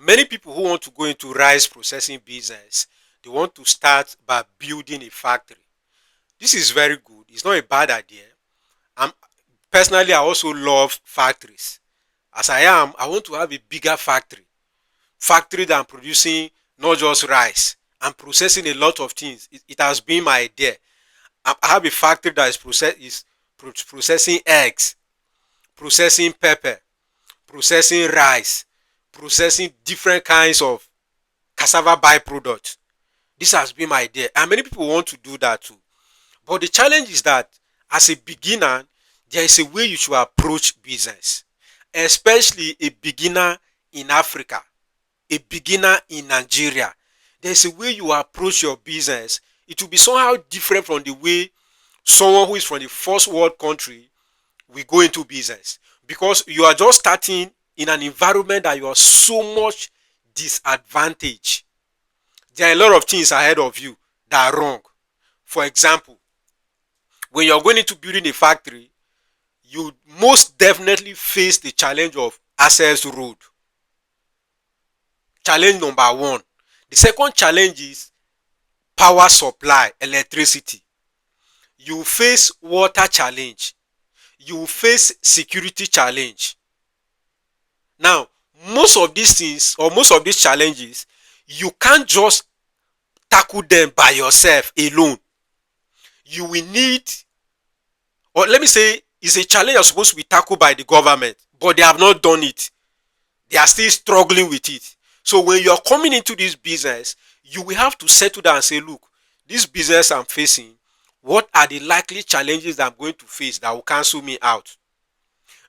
Many people who want to go into rice processing business, they want to start by building a factory. This is very good. It's not a bad idea. I'm personally, I also love factories. As I am, I want to have a bigger factory that I'm producing not just rice. I'm processing a lot of things. It has been my idea. I have a factory that is processing eggs, processing pepper, processing rice, processing different kinds of cassava byproducts. This has been my idea, and many people want to do that too. But the challenge is that as a beginner, there is a way you should approach business, especially a beginner in Africa, a beginner in Nigeria. There's a way you approach your business. It will be somehow different from the way someone who is from the first world country will go into business, because you are just starting in an environment that you are so much disadvantaged. There are a lot of things ahead of you that are wrong. For example, when you're going into building a factory, you most definitely face the challenge of access road. Challenge number one. The second challenge is power supply, electricity. You face water challenge. You face security challenge. Now, most of these things or most of these challenges, you can't just tackle them by yourself alone. You will need, or let me say, it's a challenge that's supposed to be tackled by the government, but they have not done it. They are still struggling with it. So when you're coming into this business, you will have to settle down and say, look, this business I'm facing, what are the likely challenges that I'm going to face that will cancel me out?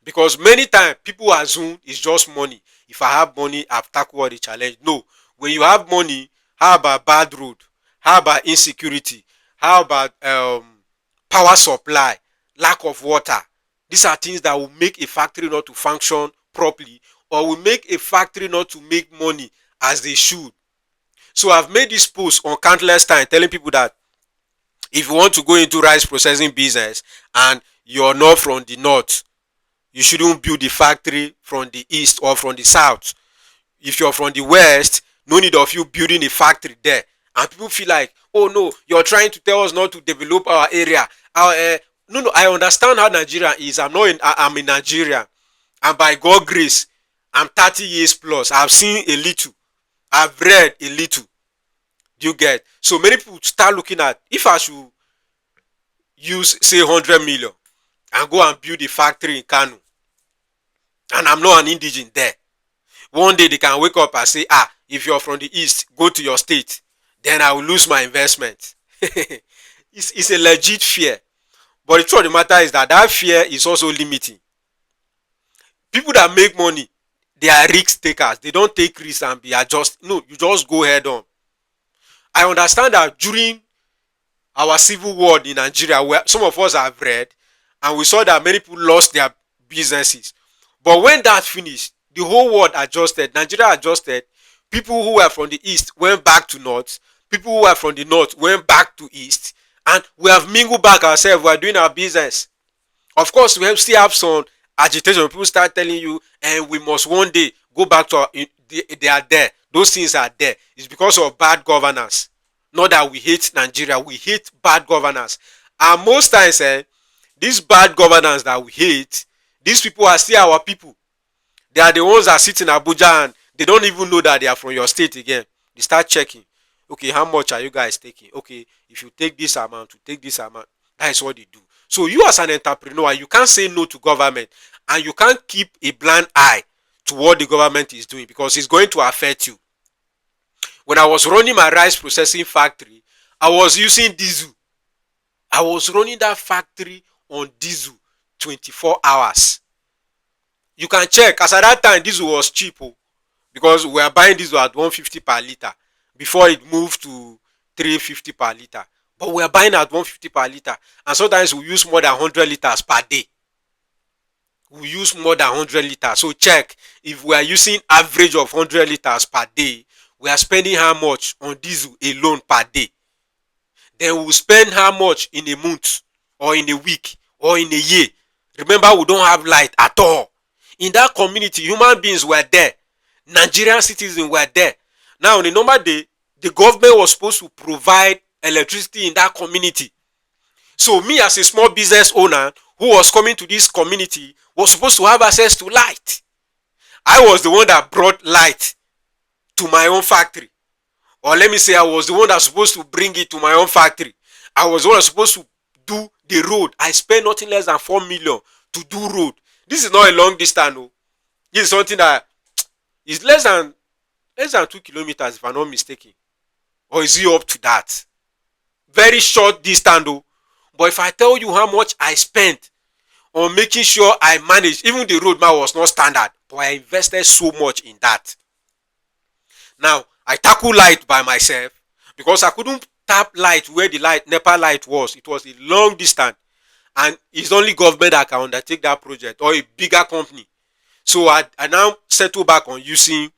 Because many times people assume it's just money. If I have money, I've tackled all the challenge. No. When you have money, how about bad road? How about insecurity? How about power supply, lack of water? These are things that will make a factory not to function properly, or will make a factory not to make money as they should. So I've made this post on countless times telling people that if you want to go into rice processing business and you're not from the north, you shouldn't build the factory from the east or from the south. If you're from the west, no need of you building a factory there. And people feel like, oh no, you're trying to tell us not to develop our area. No, I understand how Nigeria is. I'm in Nigeria, and by God grace, I'm 30 years plus. I've seen a little, I've read a little. Do you get? So many people start looking at, if I should use say 100 million and go and build a factory in Kano, and I'm not an indigene there, one day they can wake up and say, if you're from the east, go to your state, then I will lose my investment. It's a legit fear. But the truth of the matter is that fear is also limiting. People that make money, they are risk takers. They don't take risks and be adjust. No, you just go head on. I understand that during our civil war in Nigeria, where some of us have read, and we saw that many people lost their businesses. But when that finished, the whole world adjusted. Nigeria adjusted. People who were from the east went back to north. People who were from the north went back to east. And we have mingled back ourselves. We are doing our business. Of course, we still have some agitation. People start telling you, and we must one day go back to they are there. Those things are there. It's because of bad governance. Not that we hate Nigeria. We hate bad governance. And most times, this bad governance that we hate, these people are still our people. They are the ones that sit in Abuja and they don't even know that they are from your state again. They start checking. Okay, how much are you guys taking? Okay, if you take this amount, to take this amount. That is what they do. So you as an entrepreneur, you can't say no to government, and you can't keep a blind eye to what the government is doing, because it's going to affect you. When I was running my rice processing factory, I was using diesel. I was running that factory on diesel 24 hours. You can check, as at that time diesel was cheap, because we were buying diesel at 150 per liter before it moved to 350 per liter. But we are buying at 150 per liter, and sometimes we use more than 100 liters per day. We use more than 100 liters. So check, if we are using average of 100 liters per day, we are spending how much on diesel alone per day? Then we'll spend how much in a month, or in a week, or in a year? Remember, we don't have light at all. In that community, human beings were there. Nigerian citizens were there. Now, on a normal day, the government was supposed to provide electricity in that community. So me as a small business owner who was coming to this community was supposed to have access to light. I was the one that brought light to my own factory. Or let me say I was the one that's supposed to bring it to my own factory. I was the one that's supposed to do the road. I spent nothing less than 4 million to do road. This is not a long distance. No. This is something that is less than 2 kilometers if I'm not mistaken. Or is it up to that? Very short distance though. But if I tell you how much I spent on making sure I managed, even the road man was not standard, but I invested so much in that. Now I tackle light by myself because I couldn't tap light where the light NEPA light was. It was a long distance, and it's only government that can undertake that project or a bigger company. So I now settle back on using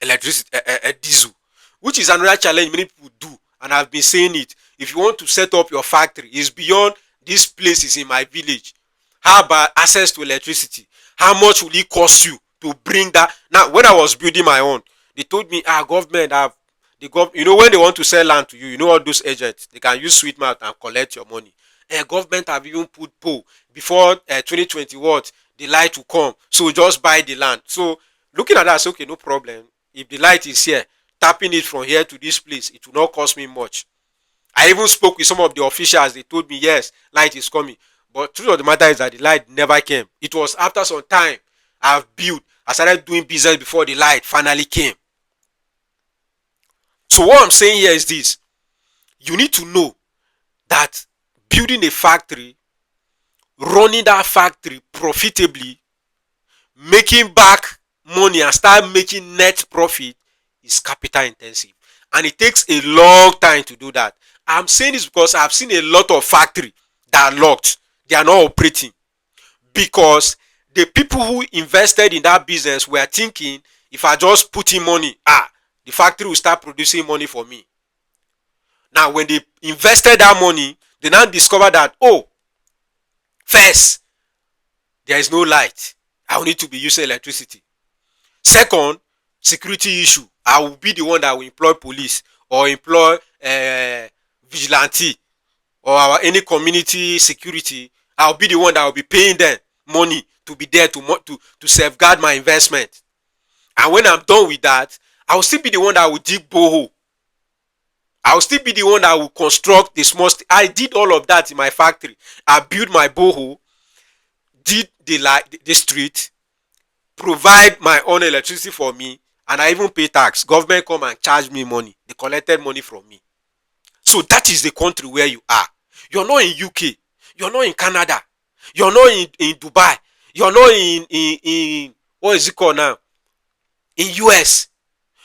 electricity, diesel, which is another challenge many people do, and I've been saying it. If you want to set up your factory, it's beyond these places in my village. How about access to electricity? How much will it cost you to bring that? Now, when I was building my own, they told me, government have you know, when they want to sell land to you, you know, all those agents, they can use sweet mouth and collect your money. Government have even put pole before 2020 what the light will come, so just buy the land. So looking at that, I say, okay, no problem. If the light is here, tapping it from here to this place, it will not cost me much. I even spoke with some of the officials. They told me, yes, light is coming. But truth of the matter is that the light never came. It was after some time I've built, I started doing business before the light finally came. So what I'm saying here is this. You need to know that building a factory, running that factory profitably, making back money and start making net profit is capital intensive, and it takes a long time to do that. I'm saying this because I've seen a lot of factory that are locked, they are not operating, because the people who invested in that business were thinking, if I just put in money, the factory will start producing money for me. Now when they invested that money, they now discover that, first, there is no light, I will need to be using electricity. Second, security issue, I will be the one that will employ police or employ vigilante or any community security. I'll be the one that will be paying them money to be there to safeguard my investment. And when I'm done with that, I will still be the one that will dig borehole. I will still be the one that will construct the small. I did all of that in my factory. I built my borehole, did the street, provide my own electricity for me, and I even pay tax. Government come and charge me money. They collected money from me. So that is the country where you are. You're not in UK. You're not in Canada. You're not in Dubai. You're not in what is it called now? In US,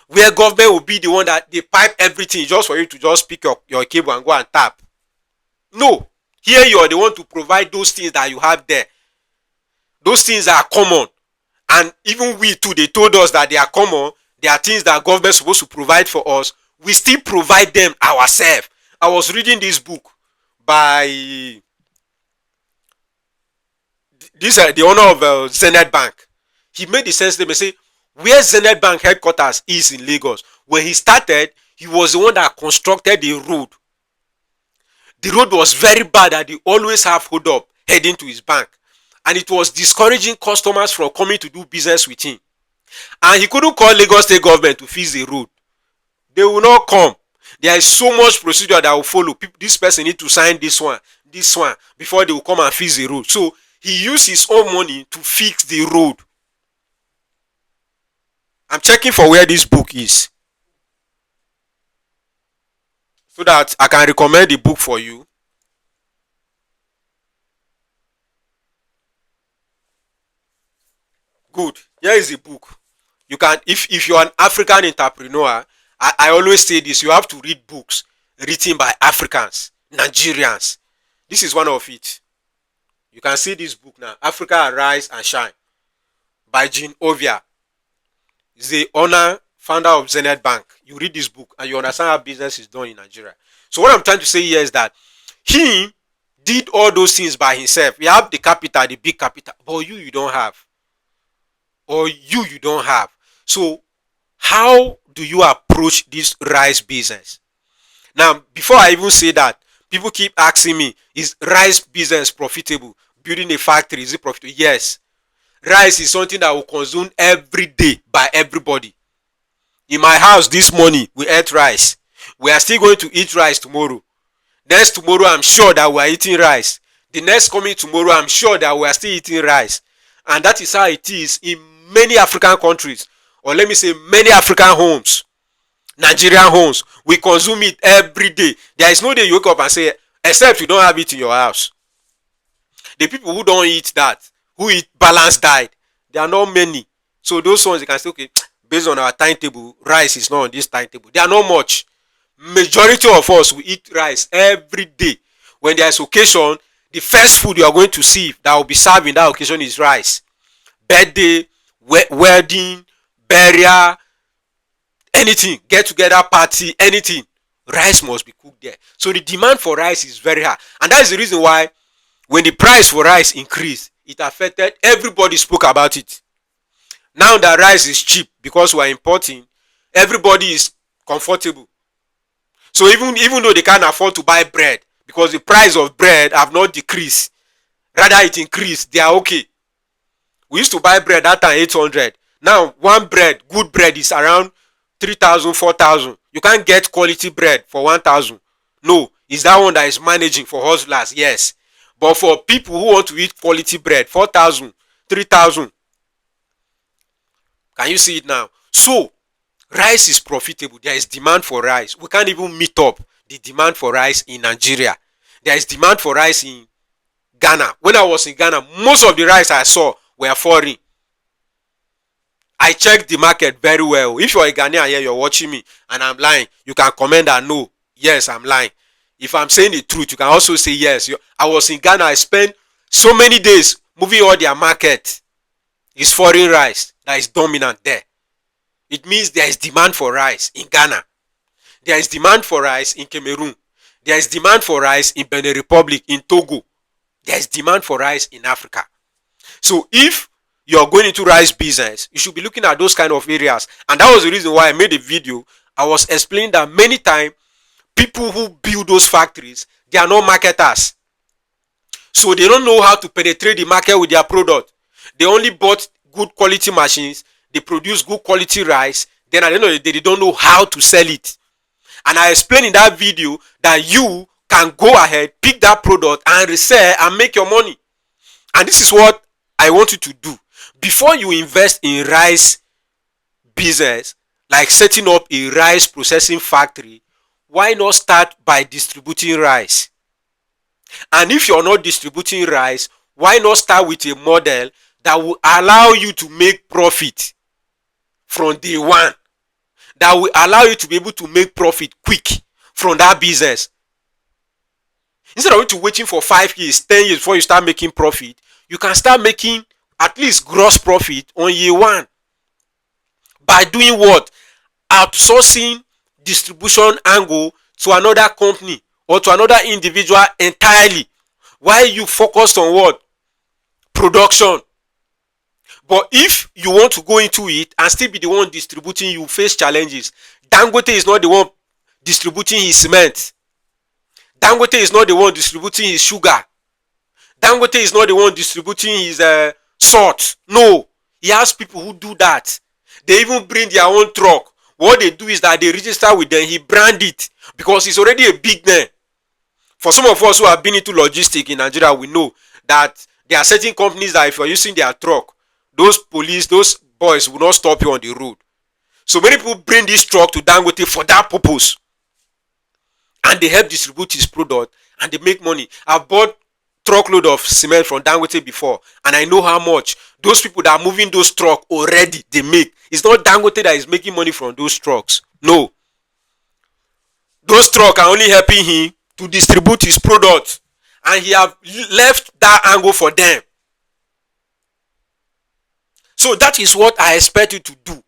where government will be the one that they pipe everything just for you to just pick your cable and go and tap. No. Here you are the one to provide those things that you have there. Those things are common. And even we too, they told us that they are common. They are things that government is supposed to provide for us. We still provide them ourselves. I was reading this book by the owner of Zenith Bank. He made the sense statement, say where Zenith Bank headquarters is in Lagos. When he started, he was the one that constructed the road. The road was very bad that they always have hold up heading to his bank, and it was discouraging customers from coming to do business with him. And he couldn't call Lagos state government to fix the road. They will not come. There is so much procedure that will follow. This person need to sign this one before they will come and fix the road. So he used his own money to fix the road. I'm checking for where this book is so that I can recommend the book for you. Good. Here is the book. You can, if you're an African entrepreneur, I always say this, you have to read books written by Africans, Nigerians. This is one of it. You can see this book now, Africa Arise and Shine, by Jean Ovia. He's the owner, founder of Zenith Bank. You read this book and you understand how business is done in Nigeria. So what I'm trying to say here is that he did all those things by himself. He have the capital, the big capital, but you don't have. Or you don't have. So how do you approach this rice business? Now, before I even say that, people keep asking me, is rice business profitable? Building a factory, is it profitable? Yes. Rice is something that will consume every day by everybody. In my house this morning, we ate rice. We are still going to eat rice tomorrow. Next tomorrow, I'm sure that we are eating rice. The next coming tomorrow, I'm sure that we are still eating rice. And that is how it is in many African countries, or let me say many African homes, Nigerian homes. We consume it every day. There is no day you wake up and say, except you don't have it in your house. The people who don't eat that, who eat balanced diet, there are not many. So those ones, you can say, okay, based on our timetable, rice is not on this timetable. They are not much. Majority of us we eat rice every day. When there is occasion, the first food you are going to see that will be served in that occasion is rice. Birthday, wedding, burial, anything, get together party, anything, rice must be cooked there. So the demand for rice is very high, and that is the reason why when the price for rice increased, it affected everybody. Spoke about it. Now that rice is cheap because we are importing, everybody is comfortable. So even though they can't afford to buy bread because the price of bread have not decreased, rather it increased, they are okay. We used to buy bread that time 800. Now one bread, good bread, is around 3,000, 4,000. You can't get quality bread for 1,000. No, it's that one that is managing for hustlers, yes. But for people who want to eat quality bread, 4,000, 3,000. Can you see it now? So rice is profitable. There is demand for rice. We can't even meet up the demand for rice in Nigeria. There is demand for rice in Ghana. When I was in Ghana, most of the rice I saw were foreign. I checked the market very well. If you're a Ghanaian here, you're watching me and I'm lying, you can comment and no, yes, I'm lying. If I'm saying the truth, you can also say yes. I was in Ghana. I spent so many days moving all their market. It's foreign rice that is dominant there. It means there is demand for rice in Ghana. There is demand for rice in Cameroon. There is demand for rice in Benin Republic, in Togo. There is demand for rice in Africa. So if you're going into rice business, you should be looking at those kind of areas. And that was the reason why I made a video. I was explaining that many times people who build those factories, they are not marketers. So they don't know how to penetrate the market with their product. They only bought good quality machines. They produce good quality rice. Then at the end of the day, they don't know how to sell it. And I explained in that video that you can go ahead, pick that product and resell and make your money. And this is what I want you to do. Before you invest in rice business, like setting up a rice processing factory, why not start by distributing rice? And if you're not distributing rice, why not start with a model that will allow you to make profit from day one? That will allow you to be able to make profit quick from that business. Instead of you waiting for 5 years, 10 years before you start making profit, you can start making at least gross profit on year one. By doing what? Outsourcing distribution angle to another company or to another individual entirely, while you focus on what? Production. But if you want to go into it and still be the one distributing, you face challenges. Dangote is not the one distributing his cement. Dangote is not the one distributing his sugar. Dangote is not the one distributing his salt. No, he has people who do that. They even bring their own truck. What they do is that they register with them, he brand it because he's already a big name. For some of us who have been into logistics in Nigeria, we know that there are certain companies that if you're using their truck, those police, those boys will not stop you on the road. So many people bring this truck to Dangote for that purpose. And they help distribute his product and they make money. I've bought truckload of cement from Dangote before and I know how much those people that are moving those trucks already they make. It's not Dangote that is making money from those trucks. No. Those trucks are only helping him to distribute his product and he have left that angle for them. So that is what I expect you to do.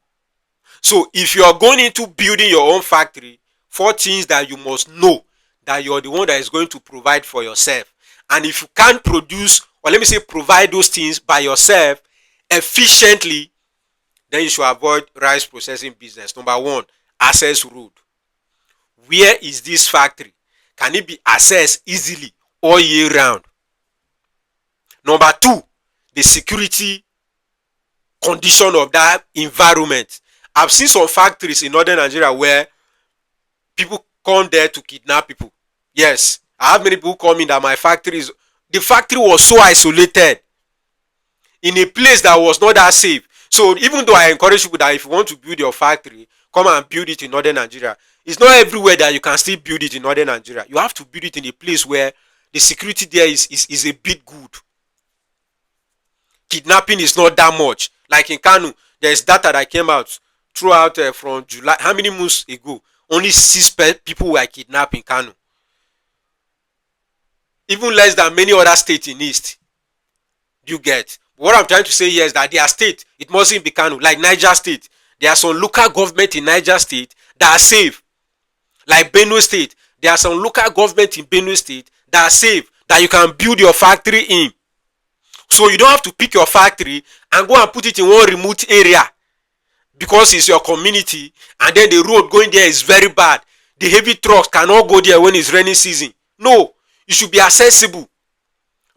So if you are going into building your own factory, 4 things that you must know that you're the one that is going to provide for yourself. And if you can't produce, or let me say provide those things by yourself efficiently, then you should avoid rice processing business. Number one, access road. Where is this factory? Can it be accessed easily all year round? Number two, the security condition of that environment. I've seen some factories in northern Nigeria where people come there to kidnap people. Yes, I have many people come in that my factory is, the factory was so isolated in a place that was not that safe. So even though I encourage people that if you want to build your factory, come and build it in northern Nigeria. It's not everywhere that you can still build it in northern Nigeria. You have to build it in a place where the security there is a bit good. Kidnapping is not that much. Like in Kano, there's data that came out throughout from July. How many months ago? Only 6 people were kidnapped in Kano. Even less than many other states in East. You get. What I'm trying to say here is that their state, it mustn't be Kano. Like Niger State, there are some local government in Niger State that are safe. Like Benue State, there are some local government in Benue State that are safe, that you can build your factory in. So you don't have to pick your factory and go and put it in one remote area because it's your community, and then the road going there is very bad. The heavy trucks cannot go there when it's rainy season. No, it should be accessible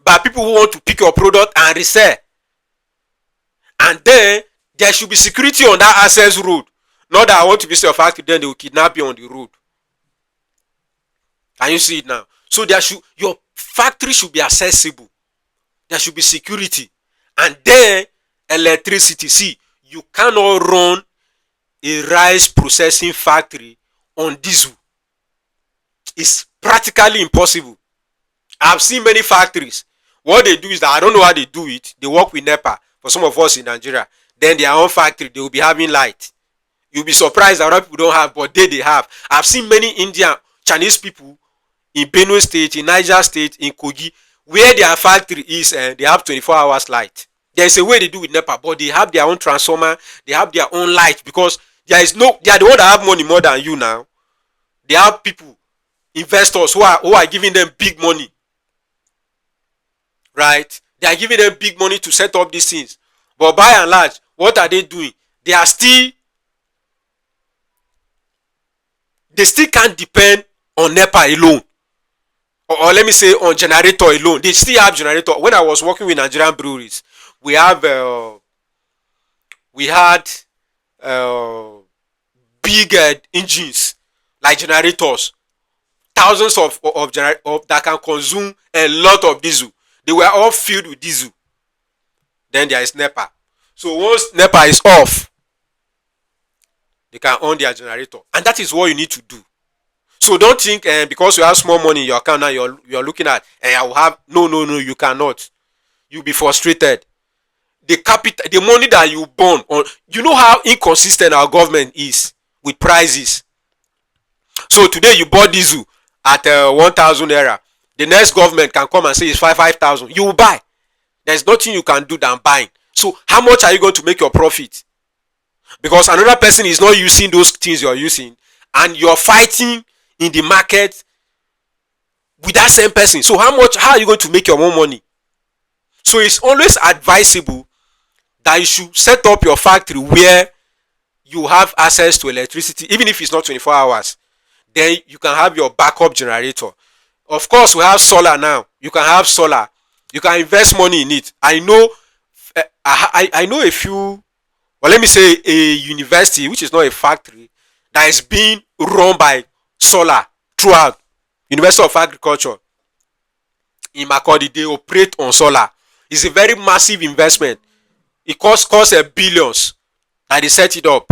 by people who want to pick your product and resell. And then there should be security on that access road. Not that I want to visit your factory, then they will kidnap you on the road. Can you see it now? So your factory should be accessible. There should be security. And then electricity. See, you cannot run a rice processing factory on diesel. It's practically impossible. I've seen many factories. What they do is that I don't know how they do it. They work with NEPA. For some of us in Nigeria, then their own factory, they will be having light. You'll be surprised that other people don't have, but they have. I've seen many Indian, Chinese people in Benue State, in Niger State, in Kogi, where their factory is, they have 24 hours light. There's a way they do with NEPA, but they have their own transformer, they have their own light, because they are the one that have money more than you now. They have people, investors who are giving them big money. Right? They are giving them big money to set up these things. But by and large, what are they doing? They still can't depend on NEPA alone. Or let me say on generator alone. They still have generator. When I was working with Nigerian breweries, we had big engines like generators, thousands of that can consume a lot of diesel. They were all filled with diesel. Then there is NEPA. So once NEPA is off, they can on their generator, and that is what you need to do. So don't think because you have small money in your account now you're looking at I will have no, you cannot. You'll be frustrated. The money that you burn on, you know how inconsistent our government is with prices. So today you bought diesel at 1,000 naira. The next government can come and say it's 5,000. You will buy. There's nothing you can do than buying. So how much are you going to make your profit? Because another person is not using those things you're using, and you're fighting in the market with that same person. So how are you going to make your own money? So it's always advisable that you should set up your factory where you have access to electricity, even if it's not 24 hours. Then you can have your backup generator. Of course, we have solar now. You can have solar. You can invest money in it. I know a few, well, let me say a university, which is not a factory, that is being run by solar throughout. University of Agriculture in Makurdi, they operate on solar. It's a very massive investment. It costs billions, and they set it up.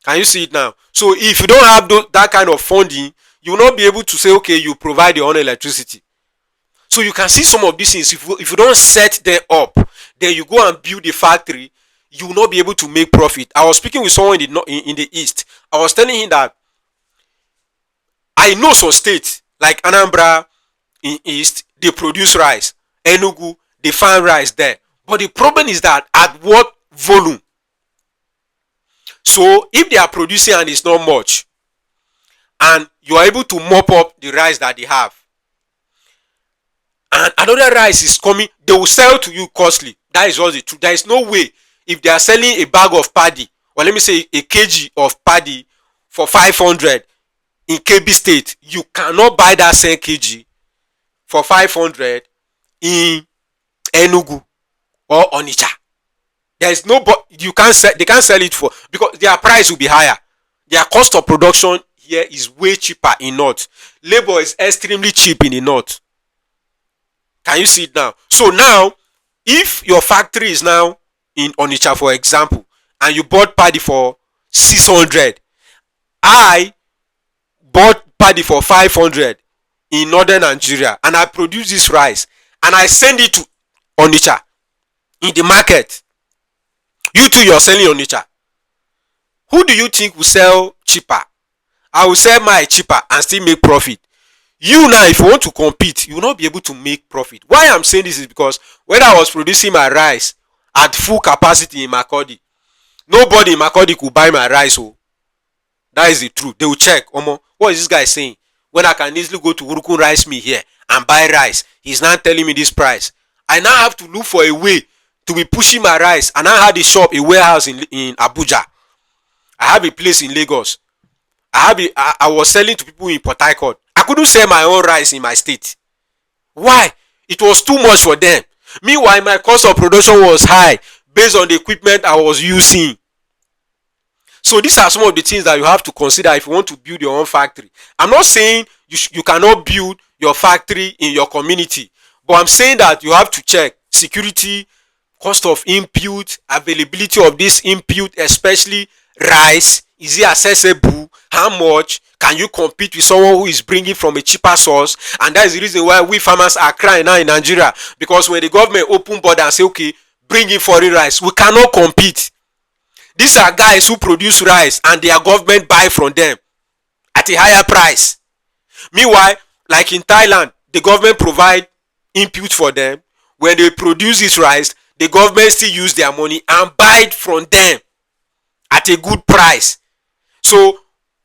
Can you see it now? So if you don't have that kind of funding, you will not be able to say, okay, you provide your own electricity. So you can see some of these things. If you don't set them up, then you go and build a factory, you will not be able to make profit. I was speaking with someone in the East. I was telling him that I know some states like Anambra in East, they produce rice. Enugu, they farm rice there. But the problem is that at what volume? So if they are producing and it's not much, and you are able to mop up the rice that they have, and another rice is coming, they will sell to you costly. That is all the truth. There is no way If they are selling a bag of paddy, or let me say a kg of paddy for 500 in Kebbi State, you cannot buy that same kg for 500 in Enugu or Onitsha. There is no, you can't sell, they can't sell it for, because their price will be higher. Their cost of production here is way cheaper in north. Labor is extremely cheap in the north. Can you see it now? So now, if your factory is now in Onitsha, for example, and you bought paddy for 600, I bought paddy for 500 in northern Nigeria, and I produce this rice and I send it to Onitsha in the market. You too, you're selling Onitsha. Who do you think will sell cheaper? I will sell my cheaper and still make profit. You now, if you want to compete, you will not be able to make profit. Why I'm saying this is because when I was producing my rice at full capacity in Makurdi, nobody in Makurdi could buy my rice. Oh, that is the truth. They will check. Omo, what is this guy saying? When I can easily go to Urukun Rice Mill here and buy rice, he's now telling me this price. I now have to look for a way to be pushing my rice. And I had a shop, a warehouse in Abuja. I have a place in Lagos. I was selling to people in Port Harcourt. I couldn't sell my own rice in my state. Why? It was too much for them. Meanwhile, my cost of production was high based on the equipment I was using. So these are some of the things that you have to consider if you want to build your own factory. I'm not saying you cannot build your factory in your community, but I'm saying that you have to check security, cost of input, availability of this input, especially rice. Is it accessible? How much? Can you compete with someone who is bringing from a cheaper source? And that is the reason why we farmers are crying now in Nigeria, because when the government open border and say, okay, bring in foreign rice, we cannot compete. These are guys who produce rice and their government buy from them at a higher price. Meanwhile, like in Thailand, the government provide input for them. When they produce this rice, the government still use their money and buy it from them at a good price. So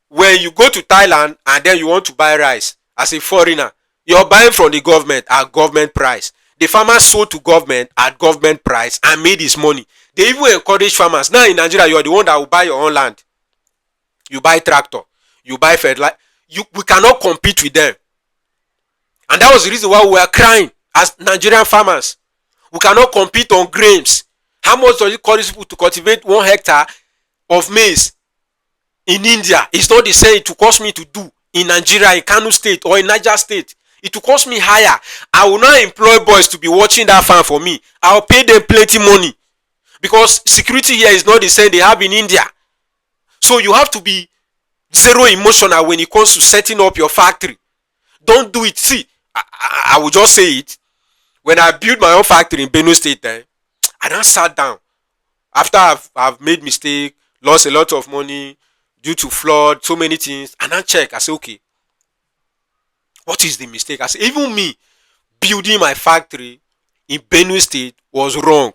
when you go to Thailand and then you want to buy rice as a foreigner, you're buying from the government at government price. The farmer sold to government at government price and made his money. They even encourage farmers. Now in Nigeria, you are the one that will buy your own land. You buy tractor. You buy fertilizer. We cannot compete with them. And that was the reason why we were crying as Nigerian farmers. We cannot compete on grains. How much does it cost people to cultivate 1 hectare of maize in India? It's not the same it will cost me to do in Nigeria, in Kano State or in Niger State. It will cost me higher. I will not employ boys to be watching that farm for me. I will pay them plenty money. Because security here is not the same they have in India. So you have to be zero emotional when it comes to setting up your factory. Don't do it. See, I will just say it. When I built my own factory in Benue State, I then sat down. After I've made mistake, lost a lot of money due to flood, so many things, and I check. I say, okay, what is the mistake? I say, even me building my factory in Benue State was wrong.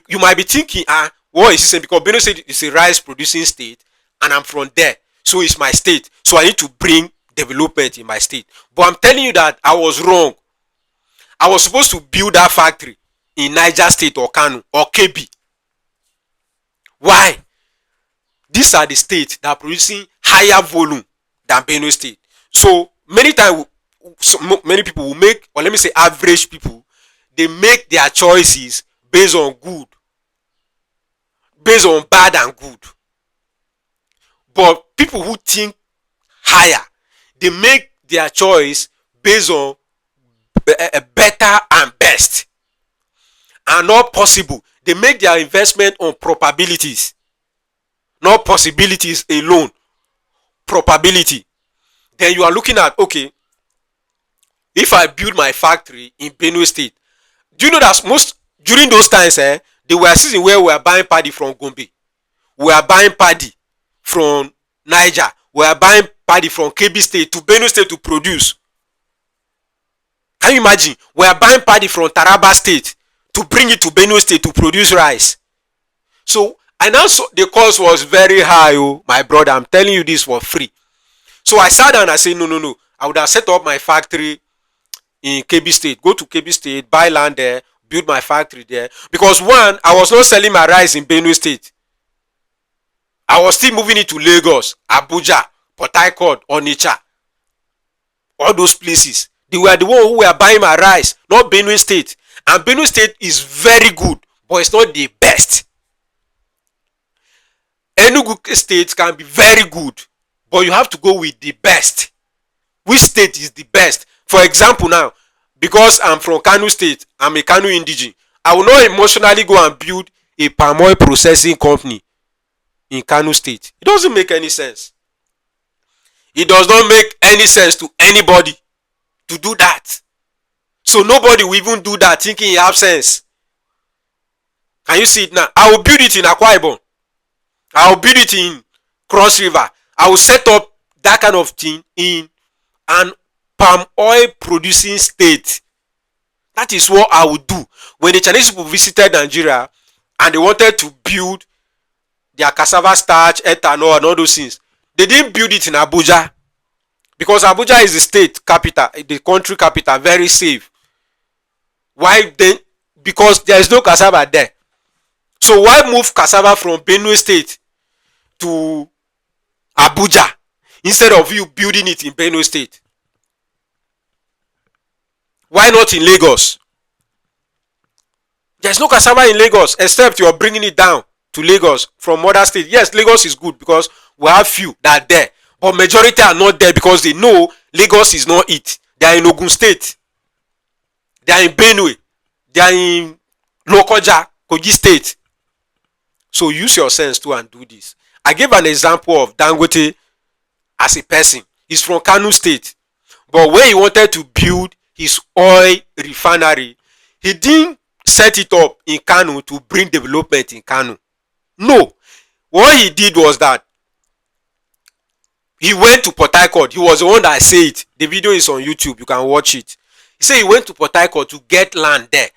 You might be thinking, what is he saying? Because Benue State is a rice producing state and I'm from there. So it's my state. So I need to bring development in my state. But I'm telling you that I was wrong. I was supposed to build that factory in Niger State or Kano or Kebbi. Why? These are the states that are producing higher volume than Benue State. So many times, many people will make, or let me say average people, they make their choices based on good, based on bad and good. But people who think higher, they make their choice based on better and best, and not possible. They make their investment on probabilities, not possibilities alone. Probability. Then you are looking at, okay, if I build my factory in Benue State, do you know that most during those times, there were seasons where we were buying paddy from Gombe, we were buying paddy from Niger, we were buying paddy from Kebbi State to Benue State to produce. Can you imagine? We are buying paddy from Taraba State to bring it to Benue State to produce rice. So I now saw the cost was very high. Oh my brother, I'm telling you this for free. So I sat down and I said, no. I would have set up my factory in Kebbi State. Go to Kebbi State, buy land there, build my factory there? Because one, I was not selling my rice in Benue State. I was still moving it to Lagos, Abuja, Port Harcourt, Onitsha, all those places. They were the ones who were buying my rice, not Benue State. And Benue State is very good, but it's not the best. Enugu State can be very good, but you have to go with the best. Which state is the best? For example now, because I'm from Kano State, I'm a Kano indigene, I will not emotionally go and build a palm oil processing company in Kano State. It doesn't make any sense. It does not make any sense to anybody to do that. So nobody will even do that thinking he has sense. Can you see it now? I will build it in Akwa Ibom. I will build it in Cross River. I will set up that kind of thing in an palm oil producing state. That is what I would do. When the Chinese people visited Nigeria and they wanted to build their cassava starch, ethanol, and all those things, they didn't build it in Abuja, because Abuja is the state capital, the country capital, very safe. Why then? Because there is no cassava there. So why move cassava from Benue State to Abuja instead of you building it in Benue State? Why not in Lagos? There's no cassava in Lagos, except you are bringing it down to Lagos from other states. Yes, Lagos is good because we have few that are there, but majority are not there because they know Lagos is not it. They are in Ogun State, they are in Benue, they are in Lokoja, Kogi State. So use your sense too and do this. I gave an example of Dangote as a person. He's from Kano State, but when he wanted to build his oil refinery, he didn't set it up in Kano to bring development in Kano. No. What he did was that he went to Port Harcourt. He was the one that said it. The video is on YouTube. You can watch it. He said he went to Port Harcourt to get land there.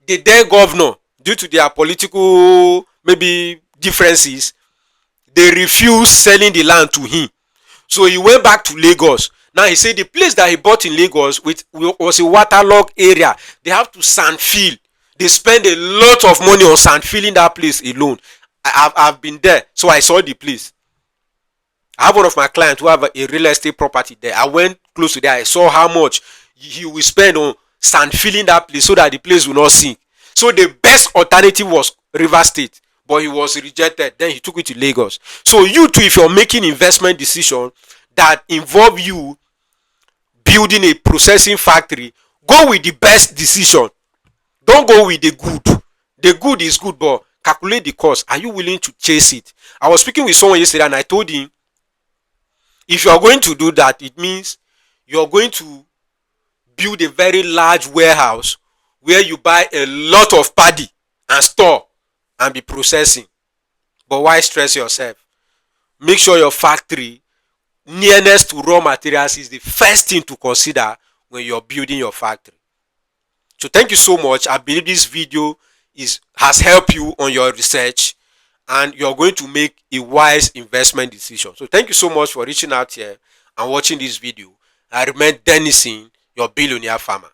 The then governor, due to their political maybe differences, they refused selling the land to him. So he went back to Lagos. Now he said the place that he bought in Lagos was a waterlogged area. They have to sand fill. They spend a lot of money on sand filling that place alone. I've been there, so I saw the place. I have one of my clients who have a real estate property there. I went close to there. I saw how much he will spend on sand filling that place so that the place will not sink. So the best alternative was River State, but he was rejected. Then he took it to Lagos. So you too, if you're making investment decision that involve you building a processing factory, go with the best decision. Don't go with the good. The good is good, but calculate the cost. Are you willing to chase it? I was speaking with someone yesterday and I told him, if you are going to do that, it means you are going to build a very large warehouse where you buy a lot of paddy and store and be processing. But why stress yourself? Make sure your factory nearness to raw materials is the first thing to consider when you're building your factory. So thank you so much. I believe this video has helped you on your research and you're going to make a wise investment decision. So thank you so much for reaching out here and watching this video. I remain Dennison, your billionaire farmer.